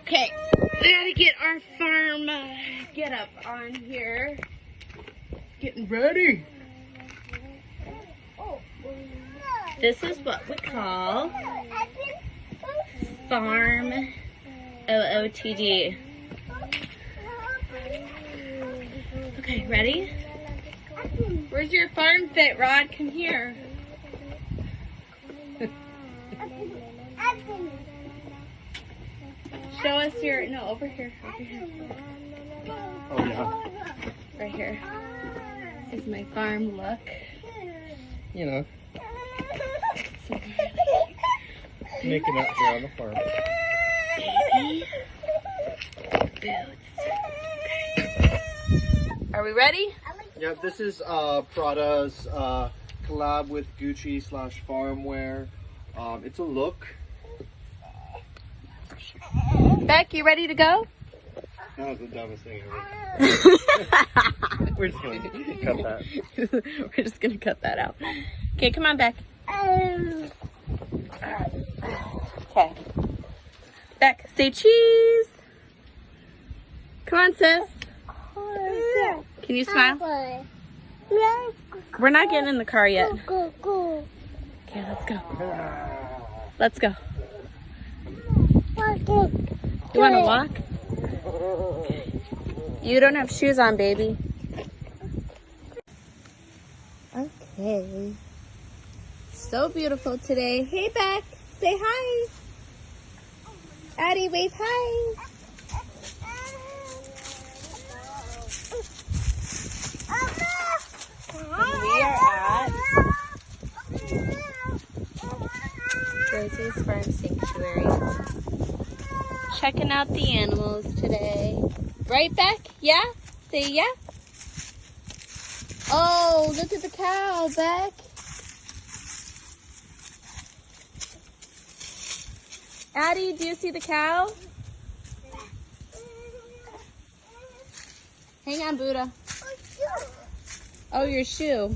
Okay, we gotta get our farm get up on here. Getting ready. This is what we call farm OOTD. Okay, ready? Where's your farm fit, Rod? Come here. Show us your, no, over here, over here. Oh yeah. Right here. This is my farm look. You know, So making up here on the farm. baby boots. Are we ready? Yeah, this is Prada's collab with Gucci / farmwear. It's a look. Beck, you ready to go? That was the dumbest thing ever. We're just gonna cut that. We're just gonna cut that out. Okay, come on, Beck. Okay. Beck, say cheese. Come on, sis. Can you smile? We're not getting in the car yet. Okay, let's go. Let's go. You want to walk? Okay. You don't have shoes on, baby. Okay. So beautiful today. Hey, Beck. Say hi. Addie, wave hi. We are at Rosie's Farm Sanctuary. Checking out the animals today. Right, Beck? Yeah? Say yeah? Oh, look at the cow, Beck. Addie, do you see the cow? Hang on, Buddha. Oh, your shoe.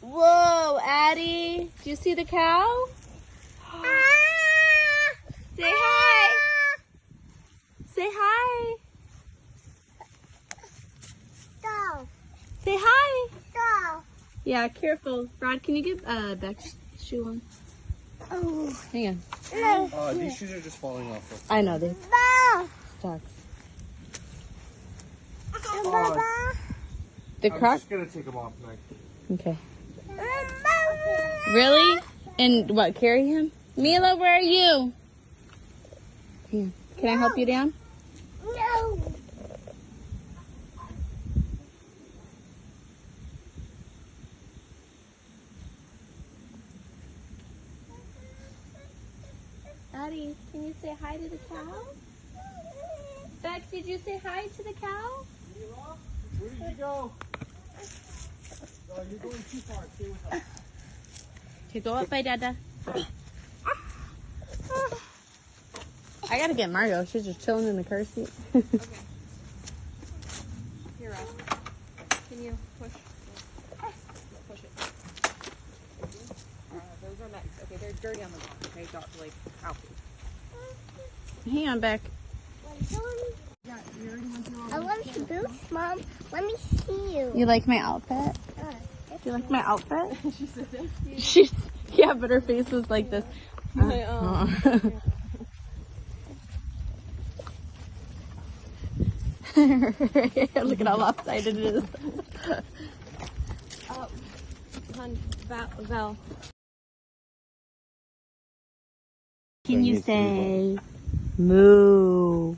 Whoa, Addie. Do you see the cow? Say hi. Say hi. Say hi. Yeah, careful. Rod, can you get Beck's shoe on? Oh, hang on. These shoes are just falling off. I know they suck. The I'm croc? just gonna take them off next. Okay. Really? And what, carry him? Mila, where are you? Here. Can I help you down? No. Addie, can you say hi to the cow? Beck, did you say hi to the cow? Where did you go? You're going too far. Stay with us. Okay, go up by Dada. I gotta get Margo. She's just chilling in the car seat. Okay. Here, Rob. Can you push? Push it. Those are next. Okay, they're dirty on the bottom. Okay, got like out. Hang on, Beck. I want to boost, Mom. Let me see you. You like my outfit? Do you like my outfit? She said thank you. She's, yeah, but her face was like this. Look at how lopsided it is. Val. Can you say moo?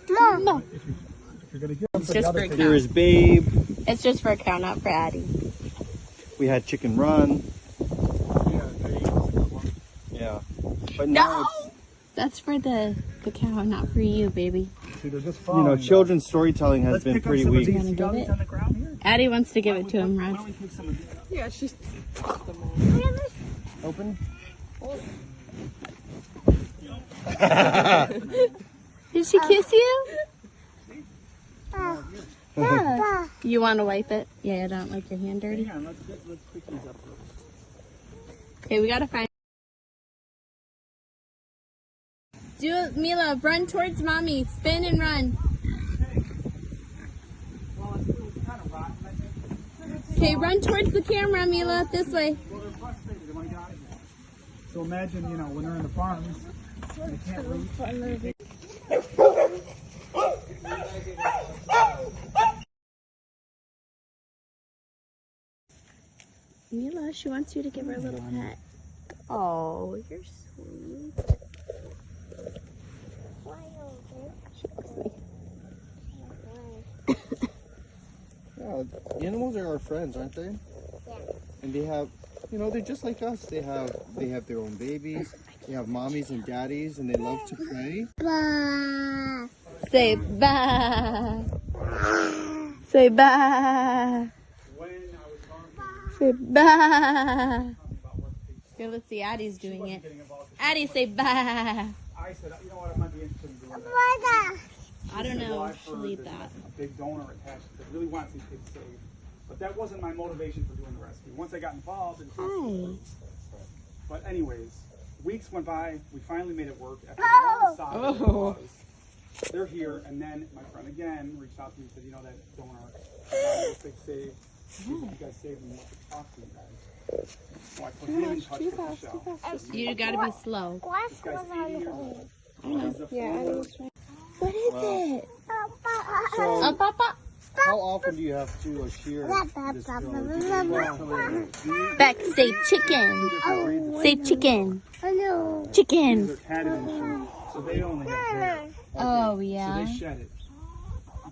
No. It's just for a cow. Here is Babe. It's just for a cow, not for Addie. We had chicken run. Yeah. But now That's for the cow, not for you, baby. it's, you know, children's storytelling has been pretty weak. You want to give it? Addie wants to give it to him, Rod. Yeah, she's. Open. Did she kiss you? You want to wipe it? Yeah, I don't like your hand dirty. Let's pick these up. Okay, we gotta find Mila, run towards mommy. Spin and run. Okay, run towards the camera, Mila. This way. So imagine, you know, when they're in the farms, they can't reach. Mila, she wants you to give her a little pet. Oh, you're sweet. Yeah, animals are our friends, aren't they? Yeah. And they have, you know, they're just like us. They have their own babies. They have mommies and daddies, and they love to play. Bah. Say bye. Say bye. Say bye. Here, let's see. Addie's doing it. Addie, say bye. I said, you know what, I might be interested in doing that. Brother. I don't know Well, if she'll eat that. A big donor attached that really wants these kids saved. But that wasn't my motivation for doing the rescue. Once I got involved, Hi. but anyways, weeks went by. We finally made it work. After the long saga that it was, they're here, and then my friend again reached out to me and said, you know, that donor, big save. You guys saved me. What to talk to you guys? So I put him in touch with Michelle. You gotta be slow. This guy's 80 years old. He's a full- What is it? So, Papa. how often do you have to shear this girl? Beck, say chicken. Say chicken. Hello. Chicken. They're catted in sheep, so they only have hair. Oh, So yeah. they shed it.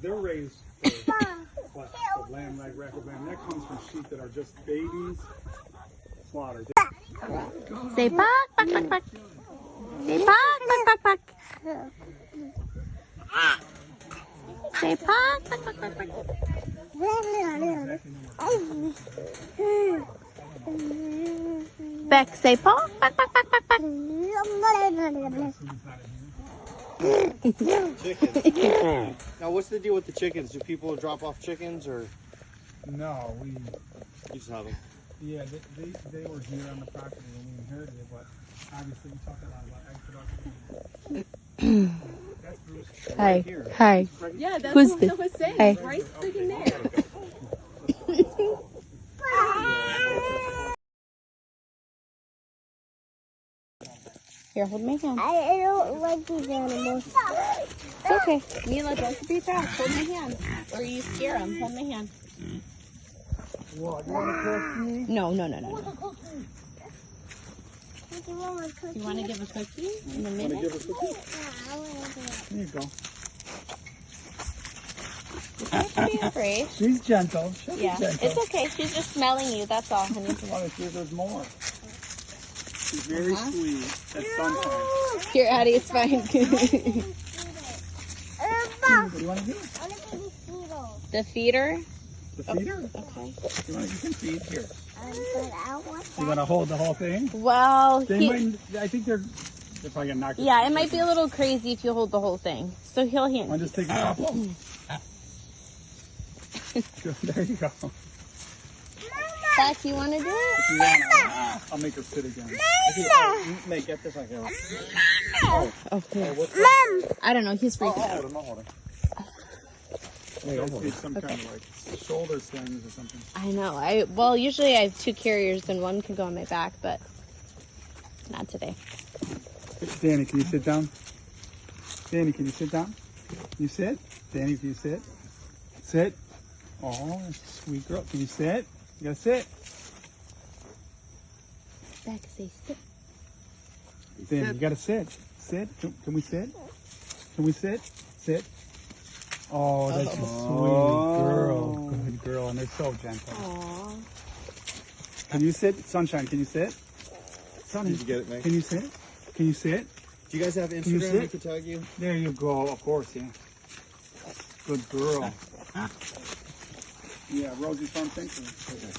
They're raised for flesh, so lamb, leg, rack of lamb. That comes from sheep that are just babies slaughtered. Say bak, bak, bak, bak. Say bak, bak, bak, bak. Say bak, bak, bak, bak, bak. Beck, say bak, bak, bak, bak, bak, bak. Chickens. Now, what's the deal with the chickens? Do people drop off chickens, or No, we, you just have them? yeah, they were here on the property when we inherited it, but obviously we talked a lot about egg production. That's Bruce. Hi. Here. Hi. Yeah, that's Who's what this? I was saying. Hey. Right freaking there. Here, hold my hand. I don't like these animals. It's okay. Mila, don't be fast. Hold my hand. Or you scare them. Hold my hand. What, you want to cook me? No, no, no, no, no. You You want to give a cookie in a minute? Give us a cookie? There you go. Don't be afraid. She's gentle. She'll be Yeah, gentle. it's okay. She's just smelling you. That's all, honey. I want to see if there's more. She's very sweet. That's sunshine. Here, Addie, it's fine. What do you want to do? The feeder? The feeder? Okay. You can feed here. You You want to hold the whole thing? Well, They might, I think they're probably going to knock it. yeah, it might be a little crazy if you hold the whole thing. So he'll hand. I'll just take a couple. Good, there you go. Beck, you want to do it? If you want, I'll make her sit again. Make get this like a. Okay. Mom! I don't know. He's freaking out. I'll hold it. It's some kind of like shoulder slings or something. I know. Well, usually I have two carriers and one can go on my back, but not today. Danny, can you sit down? Danny, can you sit down? Can you sit? Danny, can you sit? Sit. Oh, that's a sweet girl. Can you sit? You gotta sit. Beck, say sit. Danny, you gotta sit. Sit. Can we sit? Can we sit? Sit. Oh, that's a sweet girl. Good girl, and they're so gentle. Aww. Can you sit? Sunshine, can you sit? Sunny, Did you get it, Meg? can you sit? Can you sit? Do you guys have you Instagram? sit? We could tag you. There you go. Of course, yeah. Good girl. Yeah, Rosie Farm Sanctuary.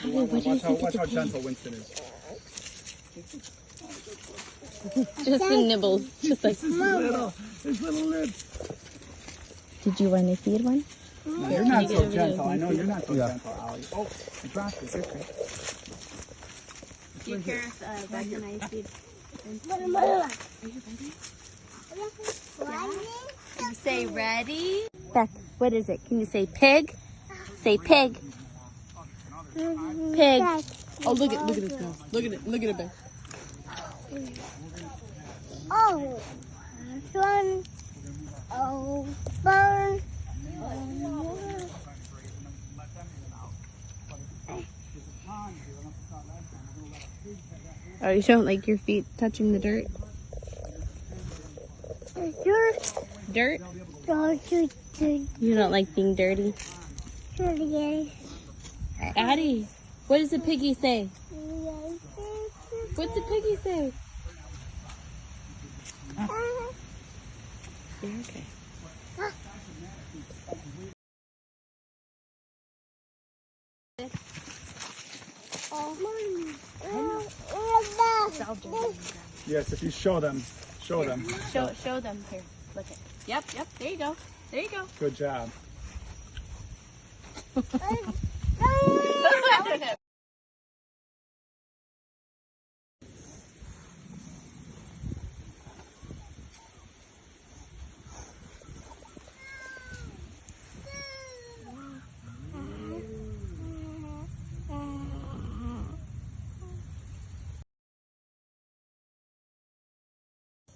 Watch how gentle Winston is. Just the nibbles. Just like, His little lips. did you want to feed one? No, you're not so gentle. I know you're not so gentle, Ollie. Oh, I dropped it. Okay. Do you care if Beck and I feed? Are you ready? Yeah. Can you say ready? Beck, what is it? Can you say pig? Say pig. Pig. Oh, look at its nose. Look at it, Beck. Oh, one. Oh, burn. Oh, you don't like your feet touching the dirt? Dirt? You don't like being dirty? Addie, what does the piggy say? What's the piggy say? You're okay. Yes, if you show them. Show them here. Look at. Yep. There you go. Good job.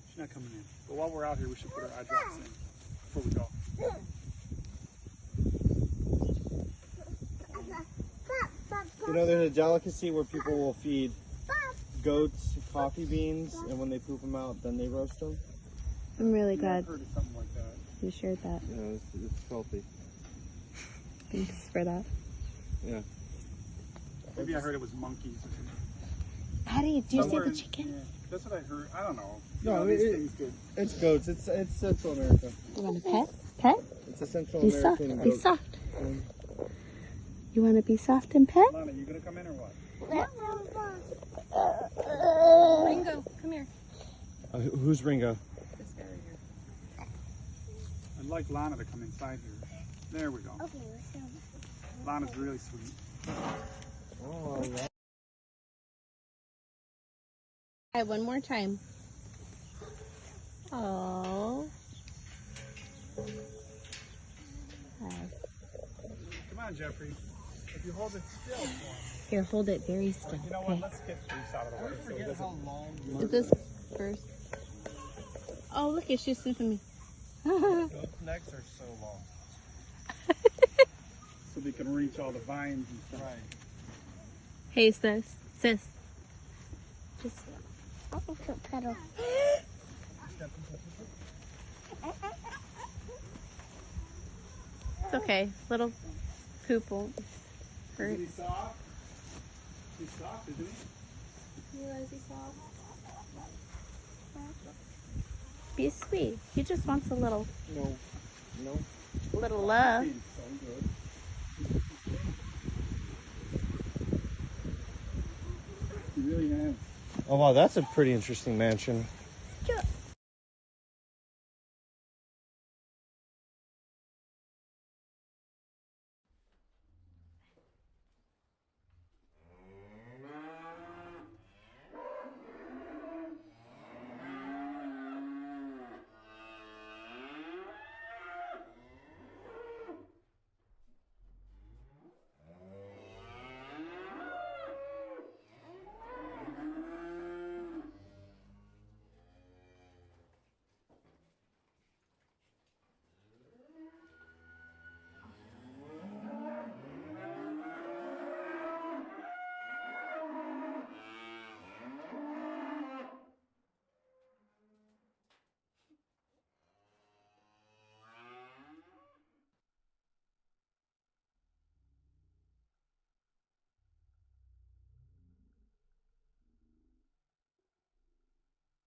She's not coming in. But while we're out here, we should put her eye drops in before we go. You know, there's a delicacy where people will feed goats coffee beans, and when they poop them out, then they roast them. I'm really Yeah, glad I've heard of something like that. you shared that. Yeah, it's filthy. Thanks for that. Yeah. Maybe I heard it was monkeys or something. Addie, do you see Somewhere the in- chicken? Yeah, that's what I heard. I don't know. No, these it- things could. It's goats. It's Central America. You want a pet? Pet? It's a Central Be soft. American Be goat. soft. You want to be soft and pet? Lana, you gonna come in or what? Ringo, come here. Who's Ringo? This guy right here. I'd like Lana to come inside here. There we go. Okay, Lana's really sweet. Oh, yeah. Try one more time. Oh. Come on, Jeffrey. If you hold it still for me. Here, hold it very still. You know what? Okay. Let's get Reese out of the way. So it doesn't... Is this first? Oh, look, it's just in front of me. Goats' necks are so long. So they can reach all the vines and stuff. Right. Hey, sis. Just pedal. it's okay. Little poop won't hurt. Is he soft? He's soft, isn't he? Be sweet. He just wants a little No. love. He's so good. He really has. Oh wow, that's a pretty interesting mansion. Sure.